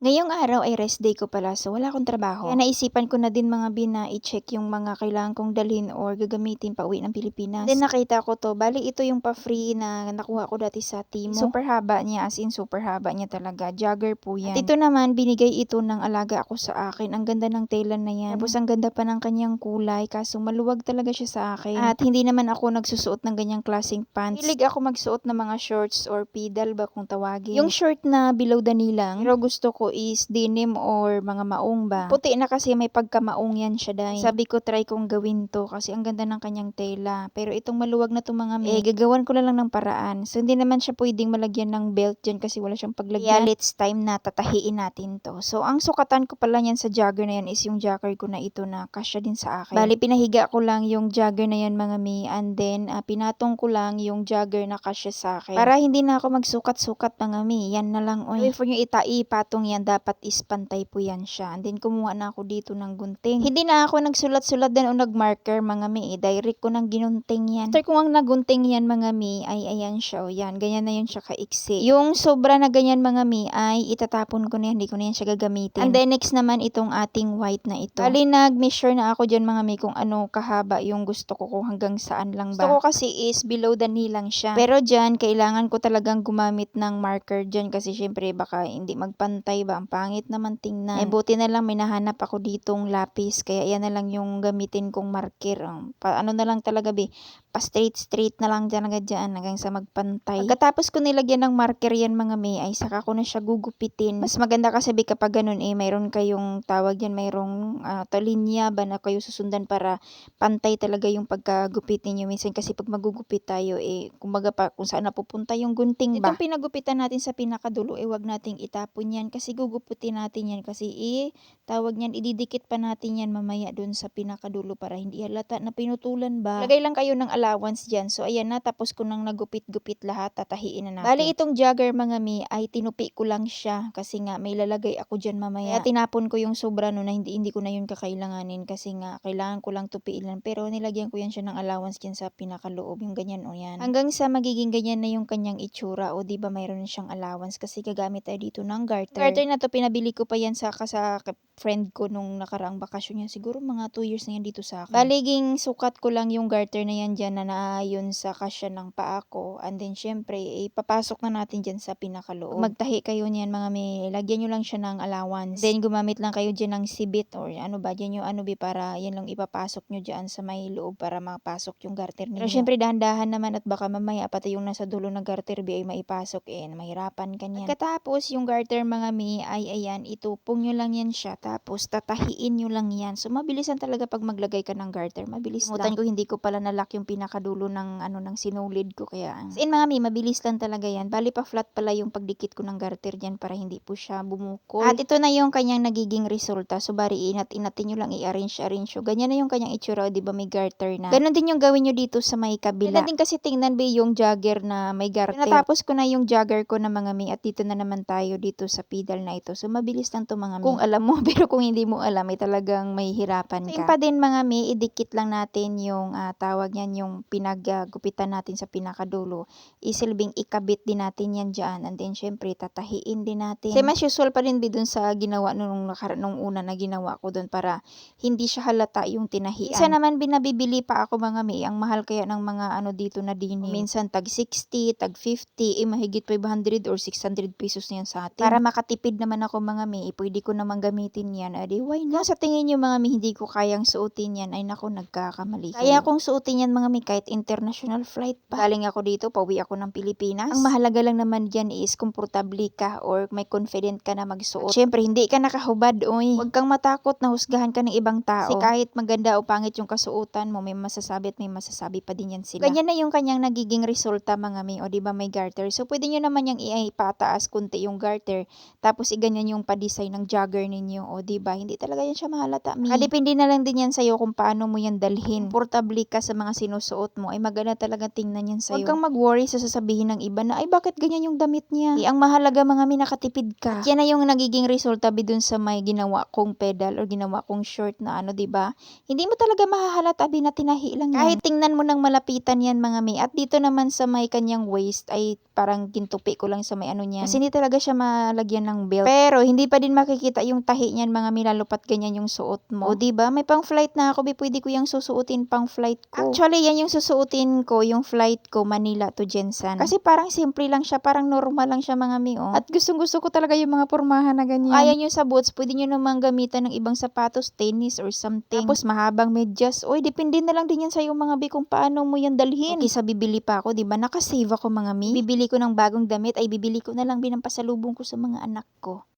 Ngayong araw ay rest day ko pala, so wala akong trabaho. Kaya naisipan ko na din mga na i-check yung mga kailangan kong dalhin or gagamitin pauwi ng Pilipinas. Then nakita ko 'to, bale ito yung pa-free na nakuha ko dati sa Temu. Super haba niya, as in super haba niya talaga. Jogger po yan. At ito naman, binigay ito ng alaga ako sa akin. Ang ganda ng tela na yan. Tapos ang ganda pa ng kanyang kulay, kaso maluwag talaga siya sa akin. At hindi naman ako nagsusuot ng ganyang klaseng pants. Hilig ako magsuot ng mga shorts or pedal ba kung tawagin. Yung short na below the knee lang, pero gusto ko is denim or mga maong ba. Puti na kasi may pagkamaong yan siya dahil. Sabi ko try kong gawin to kasi ang ganda ng kanyang tela. Pero itong maluwag na to mga gagawan ko na lang ng paraan. So hindi naman siya pwedeng malagyan ng belt dyan kasi wala siyang paglagyan. Kaya it's time na tatahiin natin to. So ang sukatan ko pala yan sa jogger na yan is yung jogger ko na ito na kasya din sa akin. Bali pinahiga ko lang yung jogger na yan mga mi, and then pinatong ko lang yung jogger na kasya sa akin. Para hindi na ako magsukat-sukat mga mi. Yan na lang oy. Before nyo ipatong yan, dapat is pantay po yan siya. And then kumuha na ako dito ng gunting. Hindi na ako nagsulat-sulat din o nagmarker mga mi. Direct ko nang ginunting yan. After ko ang nagunting yan mga mi, ay ayan siya o yan. Ganyan na yun siya kaiksi. Yung sobra na ganyan mga mi ay itatapon ko na yan. Hindi ko na yan siya gagamitin. And then next naman itong ating white na ito. Bali nag-measure na ako dyan mga mi kung ano kahaba yung gusto ko, kung hanggang saan lang ba. Gusto ko kasi is below the knee lang siya. Pero dyan kailangan ko talagang gumamit ng marker dyan kasi syempre baka hindi magpantay ba. Ang pangit naman tingnan. Buti na lang may nahanap ako ditong lapis. Kaya yan na lang yung gamitin kong marker. Ano na lang talaga pa straight na lang talaga dyan hanggang sa magpantay. Pagkatapos ko nilagyan ng marker yan mga may, ay saka ko na siya gugupitin. Mas maganda kasi kapag ganun mayroon kayong tawag yan, mayroong linya ba na kayo susundan para pantay talaga yung pagkagupit ninyo. Minsan kasi pag magugupit tayo kumbaga pa kung saan napupunta yung gunting ba. Itong pinagupitan natin sa pinakadulo wag nating itapon yan kasi gugupitin natin yan kasi tawag niyan, ididikit pa natin yan mamaya dun sa pinakadulo para hindi halata na pinutulan ba. Lagay lang kayo ng allowance dyan. So ayan na, tapos ko nang nagupit-gupit lahat, tatahiin na natin. Bali itong jogger mga mi ay tinupi ko lang siya kasi nga may lalagay ako dyan mamaya. Kaya tinapon ko yung sobra no na hindi ko na yun kakailanganin kasi nga kailangan ko lang tupiin lang. Pero nilagyan ko yan siya ng allowance dyan sa pinakaloob, yung ganyan o yan. Hanggang sa magiging ganyan na yung kanyang itsura o di ba mayroon siyang allowance kasi gagamit tayo dito ng garter. Garter na to, pinabili ko pa yan sa friend ko nung nakaraang bakasyon niya. Siguro mga 2 years na yan dito sa akin. Baliging sukat ko lang yung garter na yan dyan na naayon sa kasya ng paa ko. And then syempre, ipapasok na natin dyan sa pinakaloob. Pag magtahi kayo niyan mga may, lagyan nyo lang siya ng allowance. Then gumamit lang kayo dyan ng sibit or ano ba, dyan yung para yan lang ipapasok nyo dyan sa may loob para mapasok yung garter ninyo. Pero syempre dahan-dahan naman at baka mamaya pati yung nasa dulo ng garter ay maipasok mahirapan ka niyan. Pagkatapos yung garter mga mi ay ayan, itupong nyo lang yan siya. Tapos tatahiin nyo lang yan. So mabilisan talaga pag maglagay ka ng garter. Mabilis lang. Ko hindi ko pala nalock yung pinakadulo ng ng sinulid ko kaya. As in mga mi, mabilis lang talaga yan. Bali pa flat pala yung pagdikit ko ng garter dyan para hindi po siya bumukol. At ito na yung kanyang nagiging resulta. So bari inatin nyo lang i-arrange. So ganyan na yung kanyang itsura, di ba may garter na. Ganon din yung gawin nyo dito sa may kabila. Ganon din kasi tingnan ba yung jogger na may garter. Natapos ko na yung jogger ko na mga mi at dito na naman tayo dito sa pedal na ito. So mabilis lang to mga mi. Kung alam mo, pero kung hindi mo alam ay talagang may hirapan ka. Same pa din mga mi, idikit lang natin yung tawag niyan, yung pinaggupitan natin sa pinakadulo. Isilbing ikabit din natin yan dyan. And then syempre tatahiin din natin. Kasi mas usual pa rin dun sa ginawa nung una na ginawa ko dun para hindi siya halata yung tinahian. Isa naman binabibili pa ako mga mi, ang mahal kaya ng mga dito na dining. Minsan tag 60, tag 50, mahigit 500 or 600 pesos na yan sa atin. Para makatipid naman ako mga mi, pwede ko namang gamitin yan. Adi, why not? Kung sa tingin nyo mga mi, hindi ko kayang suotin yan, ay naku, nagkakamali kayo. Kaya kung suotin yan mga mi, kahit international flight pa. Galing ako dito, pauwi ako ng Pilipinas. Ang mahalaga lang naman dyan is komportable ka or may confident ka na magsuot. Siyempre, hindi ka nakahubad, oy. Huwag kang matakot na husgahan ka ng ibang tao. Kasi kahit maganda o pangit yung kasuotan mo, may masasabi at may masasabi pa din yan sila. Ganyan na yung kanyang nagiging resulta mga mi, o di ba may garter. So pwede nyo naman yung ipataas kunti yung garter, tapos iganyan yung pa-design ng jogger ninyo, o di ba hindi talaga yan siya mahalata mi. Depende na lang din yan sa'yo kung paano mo yan dalhin. Komportable ka sa mga sinusuot suot mo ay maganda talaga tingnan yan sa'yo. Huwag kang mag-worry sa sasabihin ng iba na, ay bakit ganyan yung damit niya? Ang mahalaga mga mi nakatipid ka. At yan na yung nagiging resulta dun sa may ginawa kong pedal or ginawa kong short na ano, 'di ba? Hindi mo talaga mahahalata na tinahi lang yan. Kahit tingnan mo ng malapitan yan mga mi. At dito naman sa may kanyang waist ay parang gintupi ko lang sa may ano niyan. Kasi hindi talaga siya malagyan ng belt. Pero hindi pa din makikita yung tahi niyan mga mi, lalo pat ganyan yung suot mo. O 'di ba? May pang flight na ako, pwede ko yung susuotin pang flight ko. Actually, yan yung susuotin ko, yung flight ko Manila to Jensan. Kasi parang simple lang siya, parang normal lang siya mga mi, oh. At gustong-gusto ko talaga yung mga pormahan na ganyan. Kaya nyo sa boots, pwede nyo namang gamitan ng ibang sapatos, tennis or something. Tapos mahabang medyas. Oy, depende na lang din yan sa'yo mga bi kung paano mo yan dalhin. Okay, sa bibili pa ako, 'di ba? Nakasave ako mga mi. Bibili ko ng bagong damit, ay bibili ko na lang bin ang pasalubong ko sa mga anak ko.